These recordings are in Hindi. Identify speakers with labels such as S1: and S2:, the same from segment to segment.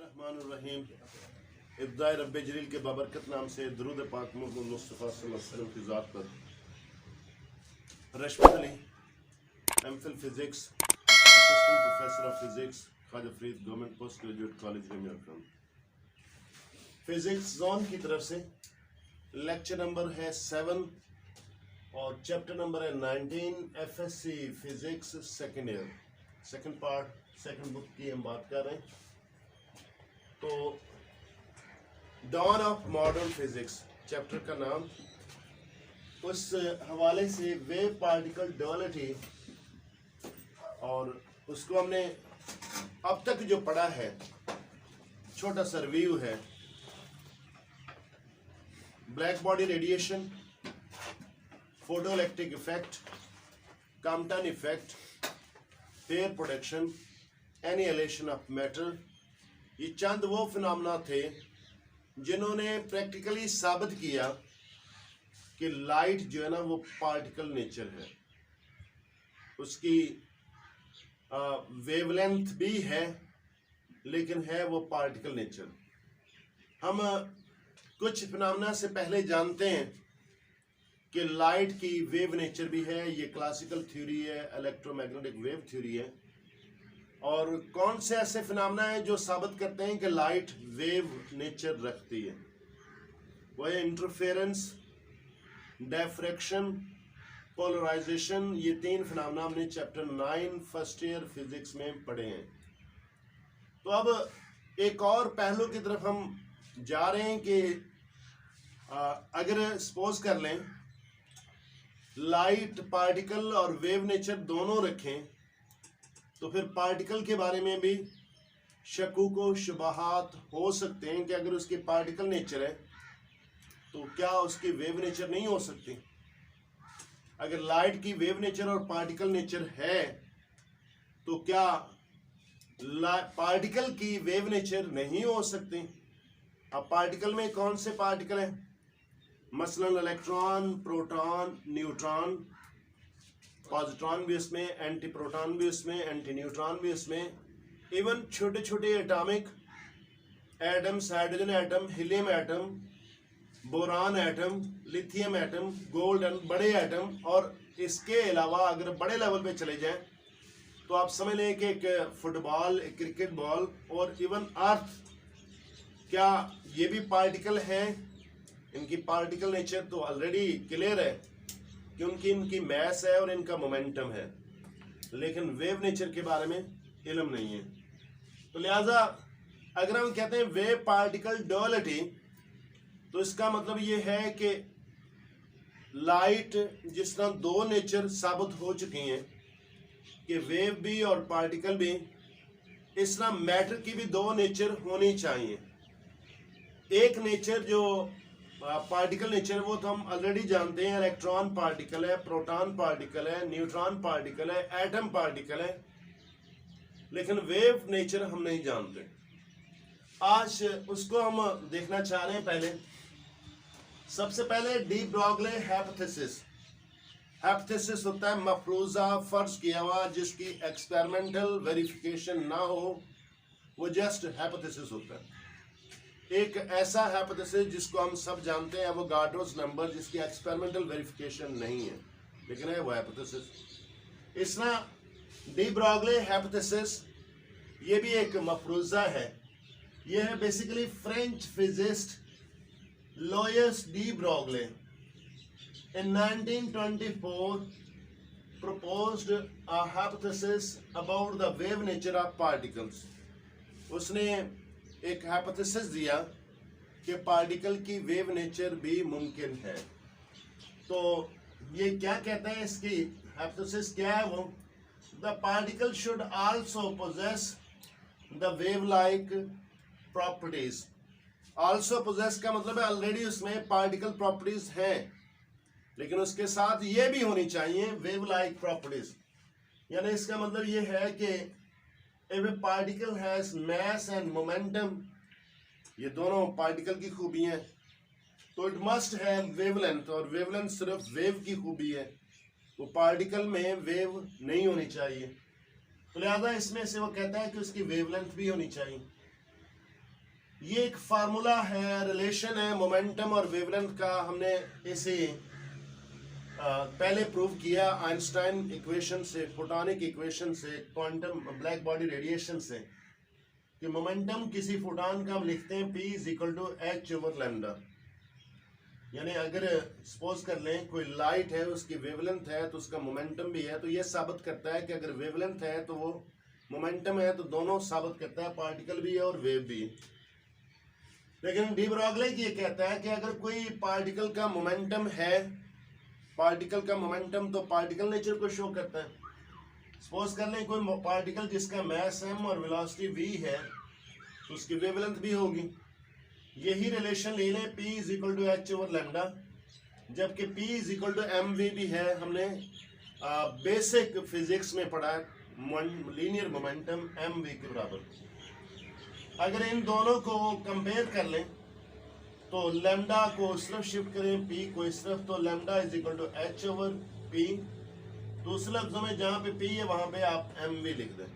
S1: बिस्मिल्लाहिर्रहमानिर्रहीम। इब्दाए रब्बे जलील के बाबरकत नाम से दुरूद पाक मुहम्मद मुस्तफ़ा सल्लल्लाहु अलैहि वसल्लम की ज़ात पर। Rashmat Ali, MPhil physics, assistant professor of physics, Khwaja Farid government post graduate college New York. Physics zone की तरफ से लेक्चर नंबर है 7 और चैप्टर नंबर है 19 FSC physics second year second part second book की हम बात कर रहे हैं। तो dawn of modern physics chapter का नाम, उस हवाले से वेव पार्टिकल ड्युअलिटी और उसको हमने अब तक जो पढ़ा है छोटा सा रिव्यू है। Black body radiation, photoelectric effect, Compton effect, pair production, annihilation of matter, ये चंद वो फिनोमेना थे जिन्होंने प्रैक्टिकली साबित किया कि लाइट जो है ना वो पार्टिकल नेचर है, उसकी वेवलेंथ भी है लेकिन है वो पार्टिकल नेचर। हम कुछ फिनोमेना से पहले जानते हैं कि लाइट की वेव नेचर भी है, ये क्लासिकल थ्योरी है, इलेक्ट्रोमैग्नेटिक वेव थ्योरी है। और कौन से ऐसे फिनोमेना है जो साबित करते हैं कि लाइट वेव नेचर रखती है, वो है इंटरफेरेंस, डिफ्रैक्शन, पोलराइजेशन। ये 3 फिनोमेना हमने चैप्टर 9 फर्स्ट ईयर फिजिक्स में पढ़े हैं। तो अब एक और पहलू की तरफ हम जा रहे हैं कि अगर सपोज कर लें लाइट पार्टिकल और वेव नेचर दोनों रखें तो फिर पार्टिकल के बारे में भी शकूक व शुबहात हो सकते हैं कि अगर उसकी पार्टिकल नेचर है तो क्या उसकी वेव नेचर नहीं हो सकती। अगर लाइट की वेव नेचर और पार्टिकल नेचर है तो क्या पार्टिकल की वेव नेचर नहीं हो सकती। अब पार्टिकल में कौन से पार्टिकल हैं, मसलन इलेक्ट्रॉन, प्रोटॉन, न्यूट्रॉन, पॉजिट्रॉन भी उसमें, एंटी प्रोटॉन भी उसमें, एंटी न्यूट्रॉन भी उसमें, इवन छोटे छोटे atomic atoms, hydrogen atom, helium atom, boron atom, lithium atom, gold atom, बड़े एटम। और इसके अलावा अगर बड़े लेवल पे चले जाएं तो आप समझ लें कि एक फुटबॉल, एक क्रिकेट बॉल और इवन अर्थ, क्या ये भी पार्टिकल हैं। इनकी पार्टिकल नेचर तो ऑलरेडी क्लियर है कि इनकी मैस है और इनका मोमेंटम है, लेकिन वेव नेचर के बारे में इल्म नहीं है। तो लिहाजा अगर हम कहते हैं वेव पार्टिकल ड्युअलिटी तो इसका मतलब ये है कि लाइट जिस तरह 2 नेचर साबित हो चुकी हैं कि वेव भी और पार्टिकल भी, इस तरह मैटर की भी 2 नेचर होनी चाहिए। एक नेचर जो पार्टिकल नेचर वो तो हम ऑलरेडी जानते हैं, इलेक्ट्रॉन पार्टिकल है, प्रोटॉन पार्टिकल है, न्यूट्रॉन पार्टिकल है, एटम पार्टिकल है, लेकिन वेव नेचर हम नहीं जानते। आज उसको हम देखना चाह रहे हैं। पहले सबसे पहले डी ब्रॉगली हाइपोथेसिस। हाइपोथेसिस होता है मफरूजा, फर्ज किया हुआ, जिसकी एक्सपेरिमेंटल वेरिफिकेशन ना हो, वो जस्ट हाइपोथेसिस होता है। एक ऐसा हाइपोथेसिस जिसको हम सब जानते हैं वो गाड्रोस नंबर, जिसकी एक्सपेरिमेंटल वेरिफिकेशन नहीं है लेकिन है वो हाइपोथेसिस। इस तरह डी ब्रॉगली हाइपोथेसिस ये भी एक मफरूजा है। ये है basically French physicist Louis de Broglie in 1924 proposed a hypothesis about the wave nature of particles। उसने एक हाइपोथेसिस दिया कि पार्टिकल की वेव नेचर भी मुमकिन है। तो ये क्या कहते हैं, इसकी हाइपोथेसिस क्या है वो, the particle should also possess the wave like properties. Also possess का मतलब है ऑलरेडी उसमें पार्टिकल प्रॉपर्टीज हैं, लेकिन उसके साथ ये भी होनी चाहिए वेव लाइक प्रॉपर्टीज। यानी इसका मतलब ये है कि if a particle has mass and momentum, ये दोनों पार्टिकल की खूबी हैं, तो इट मस्ट हैव वेवलेंथ, और वेवलेंथ सिर्फ वेव की खूबी है, वो पार्टिकल में वेव नहीं होनी चाहिए। तो लिहाजा इसमें से वो कहता है कि उसकी वेवलेंथ भी होनी चाहिए। ये एक फार्मूला है, रिलेशन है मोमेंटम और वेवलेंथ का। हमने इसे पहले प्रूव किया आइंस्टाइन इक्वेशन से, फोटोनिक इक्वेशन से, क्वांटम ब्लैक बॉडी रेडिएशन से, कि मोमेंटम किसी फोटोन का हम लिखते हैं P is equal to h over lambda. यानी अगर सपोज कर लें कोई लाइट है, उसकी वेवलेंथ है तो उसका मोमेंटम भी है, तो ये साबित करता है कि अगर वेवलेंथ है तो वो मोमेंटम है, तो दोनों साबित करता है, पार्टिकल भी है और वेव भी है। लेकिन डी ब्रॉगली ये कहता है कि अगर कोई पार्टिकल का मोमेंटम है, पार्टिकल का मोमेंटम तो पार्टिकल नेचर को शो करता है। सपोज कर लें कोई पार्टिकल जिसका मास m और वेलोसिटी v है, तो उसकी वेवलेंथ भी होगी। यही रिलेशन ले लें P is equal to h over lambda, जबकि P is equal to m v भी है। हमने बेसिक फिजिक्स में पढ़ा लीनियर मोमेंटम एम वी के बराबर। अगर इन दोनों को कंपेयर कर लें तो लैम्डा को इस तरफ शिफ्ट करें, P को इस तरफ, तो lambda is equal to h over P। दूसरे लफ्जों में जहाँ पे P है वहाँ पे आप एम वी लिख दें।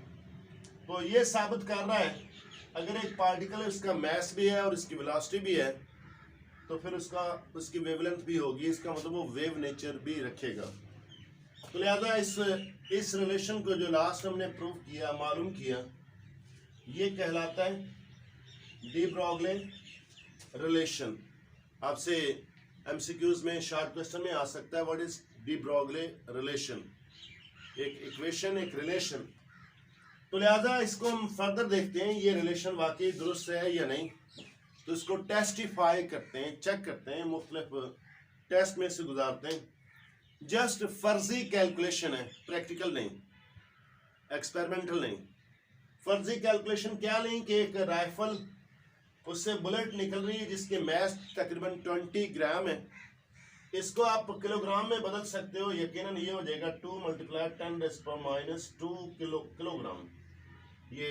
S1: तो ये साबित कर रहा है अगर एक पार्टिकल है, उसका मास भी है और इसकी वेलोसिटी भी है, तो फिर उसकी वेवलेंथ भी होगी। इसका मतलब वो वेव नेचर भी रखेगा। तो लिहाजा इस रिलेशन को जो लास्ट हमने प्रूव किया, मालूम किया, ये कहलाता है डी ब्रॉगली रिलेशन। आपसे एमसीक्यूज में शॉर्ट क्वेश्चन में आ सकता है what is de Broglie relation, एक इक्वेशन, एक रिलेशन। तो लिहाजा इसको हम फर्दर देखते हैं ये रिलेशन वाकई दुरुस्त है या नहीं। तो इसको टेस्टिफाई करते हैं, चेक करते हैं, मुख्तलिफ टेस्ट में से गुजारते हैं। जस्ट फर्जी कैलकुलेशन है, प्रैक्टिकल नहीं, एक्सपेरिमेंटल नहीं। फर्जी कैलकुलेशन क्या नहीं कि एक राइफल, उससे बुलेट निकल रही है जिसके मास तकरीबन 20 ग्राम है, इसको आप किलोग्राम में बदल सकते हो। यकीनन ये हो जाएगा 2 × 10⁻² किलोग्राम। ये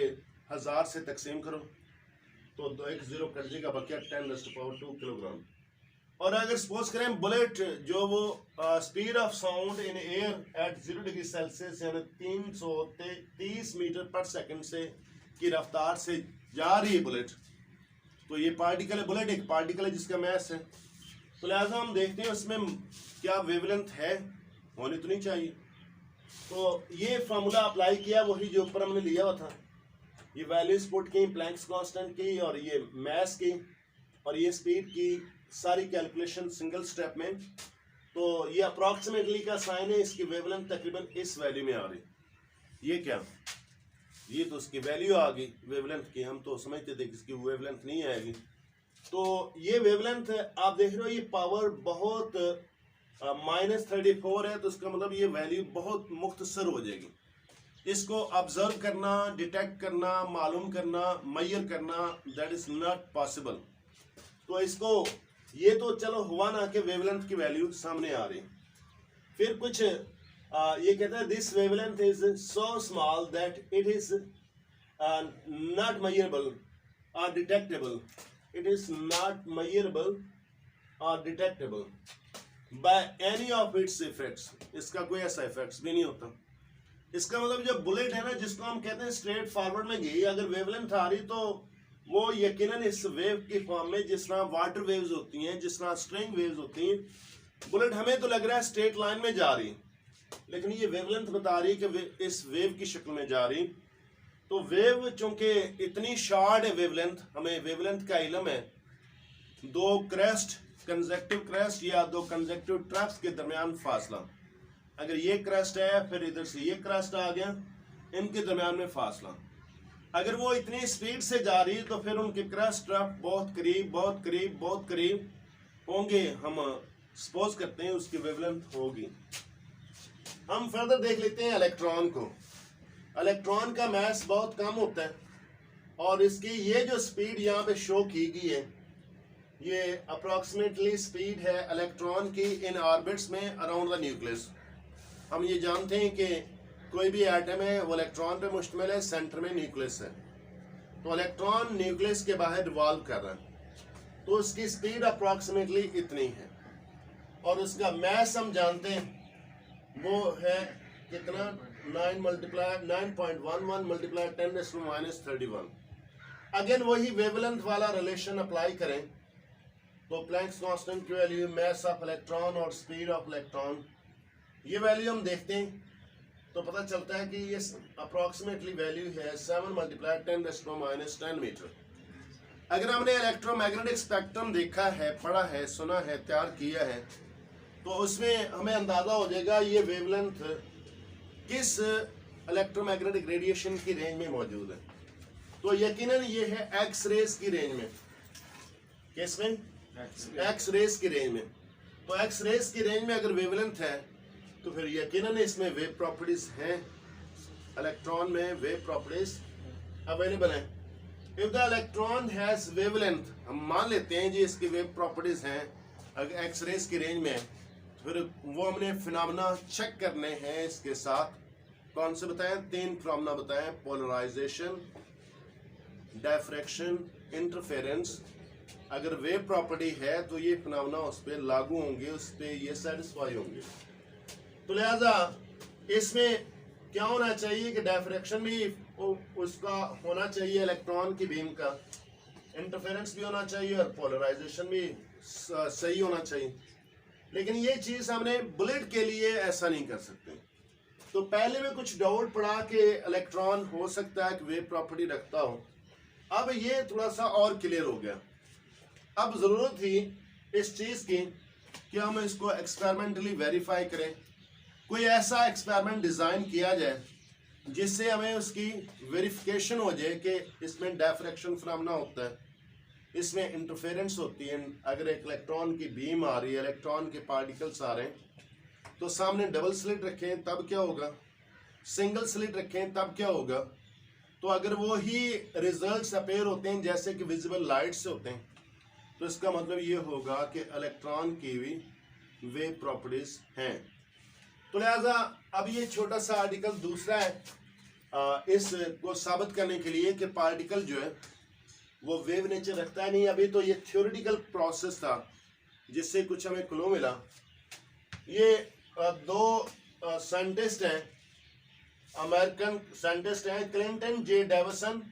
S1: 1000 से तकसीम करो तो 2 एक 0 कट जाएगा, बकिया 10⁻² किलोग्राम। और अगर सपोज करें बुलेट जो वो speed of sound in air at 0 degree Celsius यानी 330 मीटर पर सेकंड से की रफ्तार से जा रही है बुलेट, तो ये पार्टिकल है, बुलेट एक पार्टिकल है जिसका मास है। तो लिहाजा हम देखते हैं उसमें क्या वेवलेंथ है, होनी तो नहीं चाहिए। तो ये फार्मूला अप्लाई किया, वही जो ऊपर हमने लिया हुआ था। ये वैल्यूज पुट की, प्लैंक्स कांस्टेंट की, और ये मास की, और ये स्पीड की, सारी कैलकुलेशन सिंगल स्टेप में। तो ये अप्रॉक्सीमेटली का साइन है, इसकी वेवलेंथ तकरीबन इस वैल्यू में आ रही। ये क्या, ये तो उसकी वैल्यू आ गई वेवलेंथ की। हम तो समझते थे कि इसकी वेवलेंथ नहीं आएगी। तो ये वेवलेंथ आप देख रहे हो, ये पावर बहुत -34 है, तो इसका मतलब ये वैल्यू बहुत मुख्तसर हो जाएगी। इसको ऑब्जर्व करना, डिटेक्ट करना, मालूम करना, मैयर करना, दैट इज नॉट पॉसिबल। तो इसको ये तो चलो हुआ ना कि वेवलेंथ की वैल्यू सामने आ रही। फिर कुछ ये कहता है this wavelength is so small that it is not measurable और detectable. It is not measurable और detectable by any of its effects. इसका कोई ऐसा इफेक्ट्स भी नहीं होता। इसका मतलब जब बुलेट है ना, जिसको हम कहते हैं स्ट्रेट फॉरवर्ड में गई, अगर वेवलेंथ आ रही तो वो यकीनन इस वेव की फॉर्म में, जिस तरह वाटर वेव्स होती हैं, जिस तरह स्ट्रिंग वेव्स होती हैं, बुलेट हमें तो लग रहा है स्ट्रेट लाइन में जा रही, लेकिन ये वेवलेंथ बता रही कि इस वेव की शक्ल में जा रही। तो वेव चूंकि इतनी शॉर्ट है वेवलेंथ, हमें वेवलेंथ का इल्म है, 2 क्रेस्ट, कंसेक्टिव क्रेस्ट या 2 कंसेक्टिव ट्रैप्स के दरमियान फासला, अगर ये क्रेस्ट है फिर इधर से ये क्रेस्ट आ गया, इनके दरमियान में फासला, अगर वो इतनी स्पीड से जा रही है तो फिर उनके क्रेस्ट ट्रैप बहुत करीब, बहुत करीब, बहुत करीब होंगे। हम सपोज करते हैं उसकी वेवलेंथ होगी। हम फर्दर देख लेते हैं इलेक्ट्रॉन को। इलेक्ट्रॉन का मास बहुत कम होता है और इसकी ये जो स्पीड यहाँ पे शो की गई है, ये अप्रॉक्सीमेटली स्पीड है इलेक्ट्रॉन की इन ऑर्बिट्स में अराउंड द न्यूक्लियस। हम ये जानते हैं कि कोई भी एटम है वो इलेक्ट्रॉन पे मुश्तमिल है, सेंटर में न्यूक्लियस है, तो इलेक्ट्रॉन न्यूक्लियस के बाहर रिवॉल्व कर रहा है, तो उसकी स्पीड अप्रॉक्सीमेटली इतनी है। और उसका मास हम जानते हैं वो है कितना, 9.11 × 10⁻31। अगेन वही वेवलेंथ वाला रिलेशन अप्लाई करें तो प्लैंक्स कांस्टेंट की वैल्यू, मास ऑफ इलेक्ट्रॉन और स्पीड ऑफ इलेक्ट्रॉन, ये वैल्यू हम देखते हैं तो पता चलता है कि ये अप्रॉक्सीमेटली वैल्यू है 7 × 10⁻⁻10 मीटर। अगर हमने इलेक्ट्रोमैग्नेटिक स्पेक्ट्रम देखा है, पढ़ा है, सुना है, तैयार किया है, तो उसमें हमें अंदाजा हो जाएगा ये वेवलेंथ किस इलेक्ट्रोमैग्नेटिक रेडिएशन की रेंज में मौजूद है। तो यकीनन ये है एक्स रेज की रेंज में। किस में? एक्स रेज की रेंज में। तो एक्स रेज की रेंज में अगर वेवलेंथ है तो फिर यकीनन इसमें वेव प्रॉपर्टीज हैं, इलेक्ट्रॉन में वेव प्रॉपर्टीज अवेलेबल हैं। If the electron has wavelength, हम मान लेते हैं जी इसकी वेव प्रॉपर्टीज हैं अगर एक्स रेज की रेंज में, फिर वो हमने फिनोमेना चेक करने हैं इसके साथ। कौन से बताएं? 3 फिनोमेना बताएं, पोलराइजेशन, डायफ्रैक्शन, इंटरफेरेंस। अगर वेव प्रॉपर्टी है तो ये फिनोमेना उस पर लागू होंगे, उस पर ये सेटिस्फाई होंगे। तो लिहाजा इसमें क्या होना चाहिए कि डायफ्रैक्शन भी उसका होना चाहिए, इलेक्ट्रॉन की बीम का, इंटरफेरेंस भी होना चाहिए और पोलराइजेशन भी सही होना चाहिए। लेकिन ये चीज हमने बुलेट के लिए ऐसा नहीं कर सकते। तो पहले में कुछ डाउट पड़ा कि इलेक्ट्रॉन हो सकता है कि वेव प्रॉपर्टी रखता हो, अब ये थोड़ा सा और क्लियर हो गया। अब जरूरत थी इस चीज की कि हम इसको एक्सपेरिमेंटली वेरीफाई करें, कोई ऐसा एक्सपेरिमेंट डिजाइन किया जाए जिससे हमें उसकी वेरिफिकेशन हो जाए कि इसमें डायफ्रैक्शन फिनोमेना होता है, इसमें इंटरफेरेंस होती है। अगर एक इलेक्ट्रॉन की बीम आ रही है, इलेक्ट्रॉन के पार्टिकल्स आ रहे हैं, तो सामने डबल स्लिट रखें तब क्या होगा, सिंगल स्लिट रखें तब क्या होगा। तो अगर वो ही रिजल्ट्स अपेयर होते हैं जैसे कि विजिबल लाइट से होते हैं, तो इसका मतलब ये होगा कि इलेक्ट्रॉन की भी वेव प्रॉपर्टीज हैं। तो लिहाजा अब ये छोटा सा आर्टिकल दूसरा है इसको साबित करने के लिए कि पार्टिकल जो है वो वेव नेचर रखता है नहीं। अभी तो ये थ्योरेटिकल प्रोसेस था जिससे कुछ हमें क्लू मिला। ये 2 साइंटिस्ट हैं, अमेरिकन साइंटिस्ट हैं, क्लिंटन जे डेविसन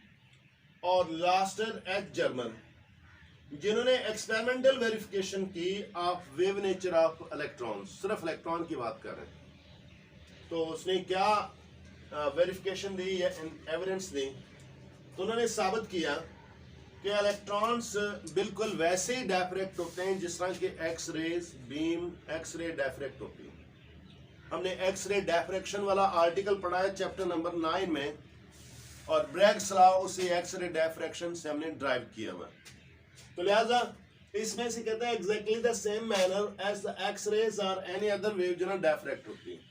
S1: और लास्टर एच जर्मन, जिन्होंने एक्सपेरिमेंटल वेरिफिकेशन की of wave nature of electron. सिर्फ इलेक्ट्रॉन की बात कर रहे हैं। तो उसने क्या वेरिफिकेशन दी या एविडेंस दी, तो उन्होंने साबित किया कि इलेक्ट्रॉन्स बिल्कुल वैसे ही डायफ्रैक्ट होते हैं जिस तरह के X rays beam X ray diffract होती है। हमने एक्स रे डायफ्रैक्शन वाला आर्टिकल पढ़ा है चैप्टर नंबर 9 में, और ब्रैग्स लॉ उसी एक्स रे डायफ्रैक्शन से हमने ड्राइव किया हुआ। तो लिहाजा इसमें से कहता है exactly the same manner as the X rays और एनी अदर वेव जो ना डायफ्रैक्ट होती है।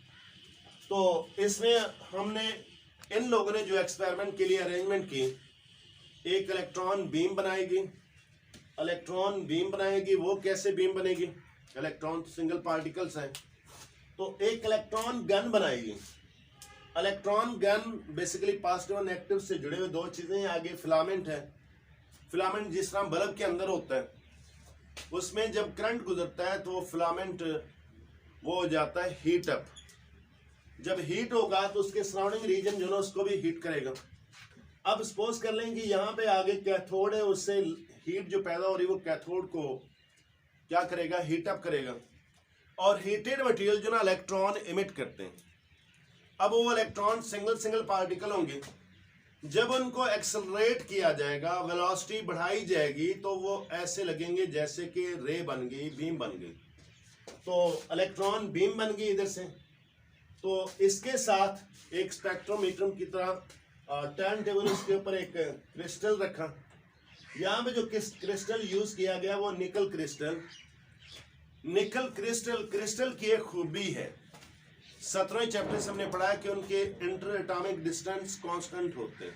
S1: तो इसमें हमने इन लोगों ने जो एक्सपेरिमेंट के लिए अरेंजमेंट की, एक इलेक्ट्रॉन बीम बनाएगी, इलेक्ट्रॉन बीम बनाएगी। वो कैसे बीम बनेगी, इलेक्ट्रॉन सिंगल पार्टिकल्स हैं, तो एक इलेक्ट्रॉन गन बनाएगी। इलेक्ट्रॉन गन बेसिकली पॉजिटिव और नेगेटिव से जुड़े हुए 2 चीजें। आगे फिलामेंट है, फिलामेंट जिस तरह बल्ब के अंदर होता है, उसमें जब करंट गुजरता है तो वो फिलामेंट वो हो जाता है हीट अप। जब हीट होगा तो उसके सराउंडिंग रीजन जो ना उसको भी हीट करेगा। अब सपोज कर लें कि यहाँ पे आगे कैथोड है, उससे हीट जो पैदा हो रही है वो कैथोड को क्या करेगा, हीट अप करेगा। और हीटेड मटेरियल जो ना इलेक्ट्रॉन इमिट करते हैं। अब वो इलेक्ट्रॉन सिंगल पार्टिकल होंगे, जब उनको एक्सेलरेट किया जाएगा, वेलोसिटी बढ़ाई जाएगी, तो वो ऐसे लगेंगे जैसे कि रे बन गई, बीम बन गई। तो इलेक्ट्रॉन बीम बन गई इधर से। तो इसके साथ एक स्पेक्ट्रोमीटर की तरह टर्न टेबल, इसके ऊपर एक क्रिस्टल रखा। यहाँ पे जो क्रिस्टल यूज किया गया वो निकल क्रिस्टल। निकल क्रिस्टल की एक खूबी है, 17वें चैप्टर से हमने पढ़ा है कि उनके इंटर एटॉमिक डिस्टेंस कांस्टेंट होते हैं।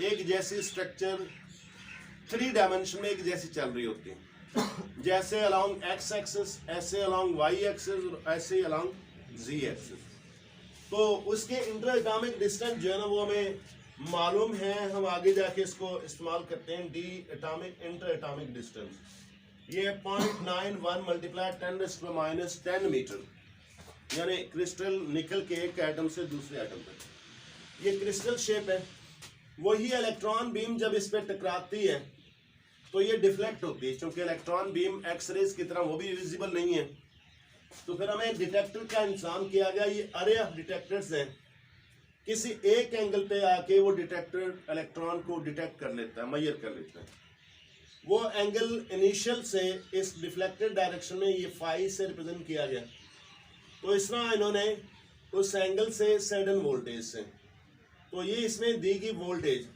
S1: एक जैसी स्ट्रक्चर 3 डायमेंशन में एक जैसी चल रही होती है, जैसे अलोंग एक्स एक्सिस, ऐसे अलोंग वाई एक्सिस, और ऐसे ही अलोंग जी एक्सिस। तो उसके इंटर एटॉमिक डिस्टेंस जो है ना वो हमें मालूम है, हम आगे जाके इसको इस्तेमाल करते हैं। D atomic inter atomic distance ये 0.91 × 10⁻⁻10 मीटर, यानी क्रिस्टल निकल के एक एटम से दूसरे एटम तक। ये क्रिस्टल शेप है। वही इलेक्ट्रॉन बीम जब इस पर टकराती है तो ये डिफ्लेक्ट होती है, क्योंकि इलेक्ट्रॉन बीम एक्सरेज की तरह वो भी विजिबल नहीं है। तो फिर हमें डिटेक्टर का इंतजाम किया गया। ये अरे ऑफ डिटेक्टर्स हैं, किसी एक एंगल पे आके वो डिटेक्टर इलेक्ट्रॉन को डिटेक्ट कर लेता है, मेजर कर लेता है। वो एंगल इनिशियल से इस डिफ्लेक्टेड डायरेक्शन में ये फाई से रिप्रेजेंट किया गया। तो इस तरह इन्होंने उस एंगल से सडन वोल्टेज से, तो ये इसमें दी गई voltage,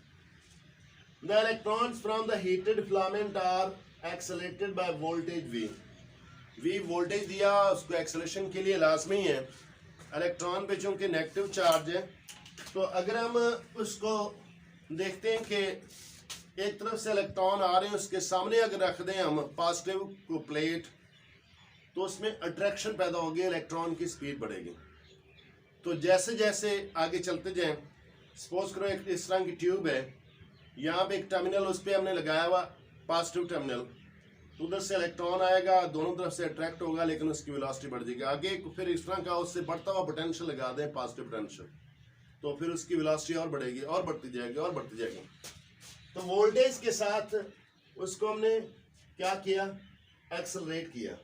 S1: the electrons from the heated filament are accelerated by voltage V voltage दिया, उसको एक्सेलरेशन के लिए लाजमी है। इलेक्ट्रॉन पे चूंकि नेगेटिव चार्ज है, तो अगर हम उसको देखते हैं कि एक तरफ से इलेक्ट्रॉन आ रहे हैं, उसके सामने अगर रख दें हम पॉजिटिव को प्लेट, तो उसमें अट्रैक्शन पैदा होगी, इलेक्ट्रॉन की स्पीड बढ़ेगी। तो जैसे जैसे आगे चलते जाएं, सपोज करो एक इस तरह की ट्यूब है, यहाँ पे एक टर्मिनल उस पर हमने लगाया हुआ पॉजिटिव टर्मिनल, तो उधर से इलेक्ट्रॉन आएगा, दोनों तरफ से अट्रैक्ट होगा, लेकिन उसकी वेलोसिटी बढ़ जाएगी। आगे फिर इस तरह का उससे बढ़ता हुआ पोटेंशियल लगा दें, पॉजिटिव पोटेंशियल, तो फिर उसकी वेलोसिटी और बढ़ेगी और बढ़ती जाएगी और बढ़ती जाएगी। तो वोल्टेज के साथ उसको हमने क्या किया, एक्सेलरेट किया।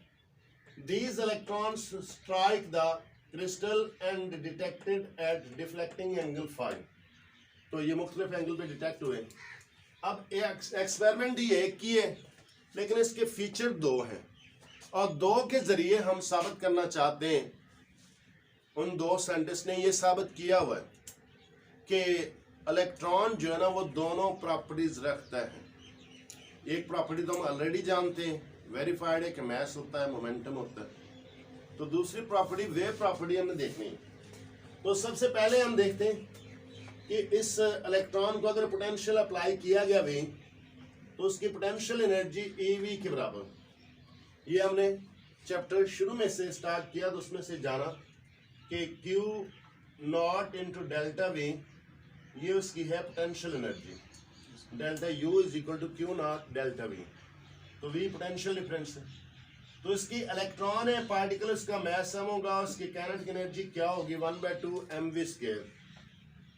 S1: These electrons strike the crystal and detected at deflecting angle phi। तो ये मुख्तलिफ एंगल पे डिटेक्ट हुए। अब एक्सपेरिमेंट ही एक की है, लेकिन इसके फीचर दो हैं, और दो के जरिए हम साबित करना चाहते हैं। उन दो साइंटिस्ट ने ये साबित किया हुआ है कि इलेक्ट्रॉन जो है ना, वो दोनों प्रॉपर्टीज रखता है। एक प्रॉपर्टी तो हम ऑलरेडी जानते हैं, वेरीफाइड है, कि मैस होता है, मोमेंटम होता है। तो दूसरी प्रॉपर्टी वेव प्रॉपर्टी हमें देखनी है। तो सबसे पहले हम देखते हैं कि इस इलेक्ट्रॉन को अगर पोटेंशियल अप्लाई किया गया भी, तो उसकी पोटेंशियल एनर्जी EV के बराबर। ये हमने चैप्टर शुरू में से स्टार्ट किया, तो उसमें से जाना कि Q0 इंटू डेल्टा V, ये उसकी है potential energy. Delta U is equal to Q0 delta V। तो V पोटेंशियल डिफरेंस है। तो इसकी इलेक्ट्रॉन है, पार्टिकल, उसका मैस सम होगा, उसकी काइनेटिक एनर्जी क्या होगी, 1/2 mv²।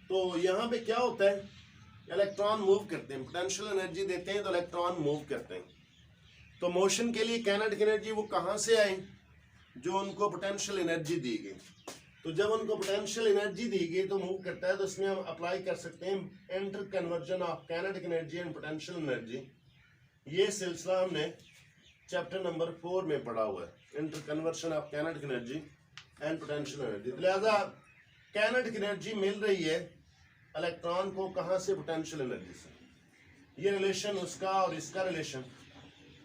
S1: तो यहाँ पे क्या होता है, इलेक्ट्रॉन मूव करते हैं, पोटेंशियल एनर्जी देते हैं तो इलेक्ट्रॉन मूव करते हैं। तो मोशन के लिए काइनेटिक एनर्जी वो कहाँ से आई, जो उनको पोटेंशियल एनर्जी दी गई। तो जब उनको पोटेंशियल एनर्जी दी गई तो मूव करता है। तो इसमें हम अप्लाई कर सकते हैं inter conversion of kinetic energy and potential energy. ये सिलसिला हमने चैप्टर नंबर 4 में पढ़ा हुआ है, inter conversion of kinetic energy and potential energy. लिहाजा काइनेटिक एनर्जी मिल रही है इलेक्ट्रॉन को कहाँ से, पोटेंशियल एनर्जी से। ये रिलेशन उसका और इसका रिलेशन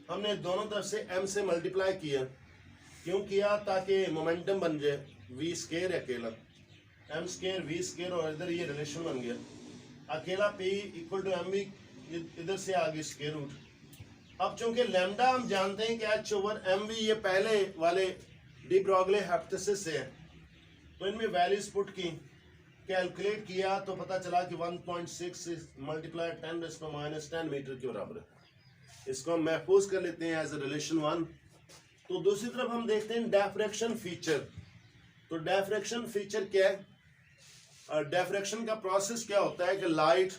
S1: हमने दोनों तरफ से m से मल्टीप्लाई किया। क्यों किया, ताकि मोमेंटम बन जाए, v² अकेला, m² v², और इधर ये रिलेशन बन गया, अकेला p इक्वल टू mv, इधर से आगे स्क्वायर रूट। अब चूंकि लैम्डा हम जानते हैं कि h/mv ये पहले वाले डी ब्रॉगली हाइपोथेसिस से है, तो इनमें वैल्यूज पुट की, कैलकुलेट किया, तो पता चला कि 1.6 मल्टीप्लाई 10⁻⁻10 मीटर के बराबर है। इसको हम महफूज कर लेते हैं एज ए रिलेशन 1। तो दूसरी तरफ हम देखते हैं डिफ्रैक्शन फीचर। तो डिफ्रैक्शन फीचर क्या है, और डिफ्रैक्शन का प्रोसेस क्या होता है कि लाइट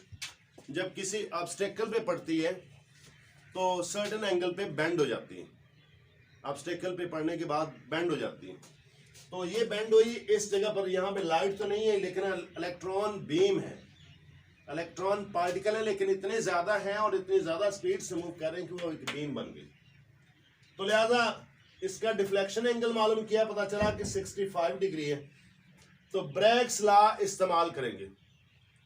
S1: जब किसी ऑब्स्टेकल पे पड़ती है तो सर्टेन एंगल पे बेंड हो जाती है, ऑब्स्टेकल पे पड़ने के बाद बेंड हो जाती है। तो ये बेंड हुई इस जगह पर, यहाँ पे लाइट तो नहीं है लेकिन इलेक्ट्रॉन बीम है, इलेक्ट्रॉन पार्टिकल है, लेकिन इतने ज्यादा हैं और इतनी ज्यादा स्पीड से मूव कर रहे हैं कि वो एक बीम बन गई। तो लिहाजा इसका डिफ्लेक्शन एंगल मालूम किया, पता चला कि 65 डिग्री है। तो ब्रैग्स लॉ इस्तेमाल करेंगे,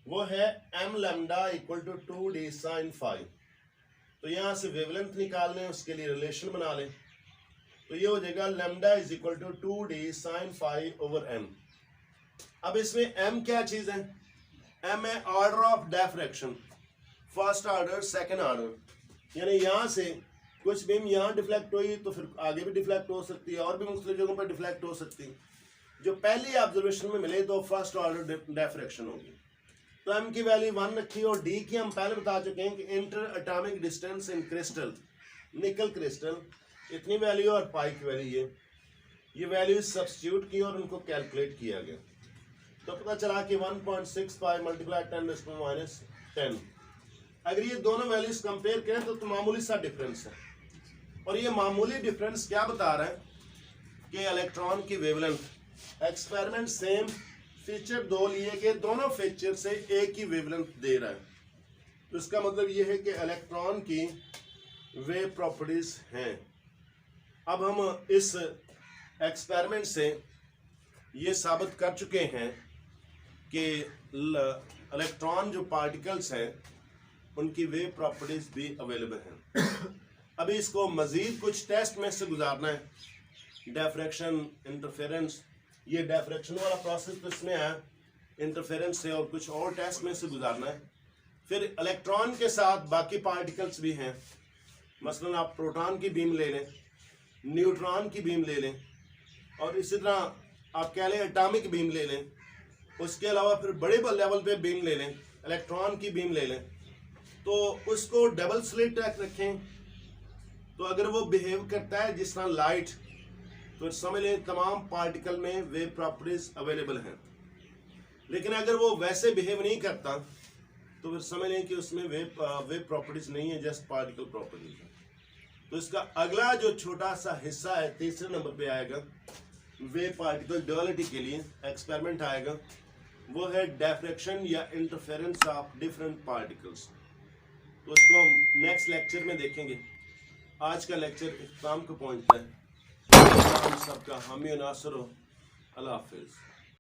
S1: वो है m lambda equal to 2d sin phi। तो यहाँ से वेवलेंथ निकाल लें, उसके लिए रिलेशन बना लें, तो ये हो जाएगा lambda is equal to 2d sin phi over m। अब इसमें m क्या चीज है, m है order of diffraction, first order second order. यानी यहाँ से कुछ बीम यहाँ डिफ्लेक्ट हुई तो फिर आगे भी डिफ्लेक्ट हो सकती है, और भी मुख्तलिफ जगहों पर डिफ्लेक्ट हो सकती है। जो पहली ऑब्जर्वेशन में मिले तो फर्स्ट ऑर्डर डिफ्रैक्शन होगी। तो m की वैल्यू 1 रखी, और d की हम पहले बता चुके हैं कि inter atomic distance in crystal, nickel crystal, इतनी वैल्यू, और पाई की वैल्यू ये वैल्यू सब्स्टिट्यूट की और उनको कैलकुलेट किया गया। तो पता चला कि 1.65 मल्टीप्लाई 10⁻⁻10। अगर ये दोनों वैल्यूज कंपेयर करें तो मामूली सा डिफरेंस है, और ये मामूली डिफरेंस क्या बता रहा है कि इलेक्ट्रॉन की वेवलेंथ, एक्सपेरिमेंट सेम, फीचर दो लिए गए, दोनों फीचर से एक ही वेवलेंथ दे रहा है। तो इसका मतलब ये है कि इलेक्ट्रॉन की वेव प्रॉपर्टीज हैं। अब हम इस एक्सपेरिमेंट से ये साबित कर चुके हैं कि इलेक्ट्रॉन जो पार्टिकल्स हैं उनकी वेव प्रॉपर्टीज भी अवेलेबल हैं। अभी इसको मजीद कुछ टेस्ट में से गुजारना है, डिफ्रैक्शन, इंटरफेरेंस। ये डिफ्रैक्शन वाला प्रोसेस तो इसमें है, इंटरफेरेंस से और कुछ और टेस्ट में से गुजारना है। फिर इलेक्ट्रॉन के साथ बाकी पार्टिकल्स भी हैं, मसलन आप प्रोटॉन की बीम ले लें, न्यूट्रॉन की बीम ले लें, और इसी तरह आप कह लें एटॉमिक बीम ले लें। उसके अलावा फिर बड़े लेवल पे बीम ले लें, इलेक्ट्रॉन की बीम ले लें, तो उसको डबल स्लिट रखें। तो अगर वो बिहेव करता है जिस तरह लाइट, तो समझ लें तमाम पार्टिकल में वेव प्रॉपर्टीज अवेलेबल हैं। लेकिन अगर वो वैसे बिहेव नहीं करता तो फिर समझ लें कि उसमें वेव प्रॉपर्टीज नहीं है, जस्ट पार्टिकल प्रॉपर्टीज है। तो इसका अगला जो छोटा सा हिस्सा है, तीसरे नंबर पे आएगा, वेव पार्टिकल ड्युअलिटी के लिए एक्सपेरिमेंट आएगा, वो है डिफ्रैक्शन या इंटरफेरेंस ऑफ डिफरेंट पार्टिकल्स। तो इसको हम नेक्स्ट लेक्चर में देखेंगे। आज का लेक्चर इख्तिताम को पहुंचता है। सबका हामी नासर हो। अल्लाह हाफिज़।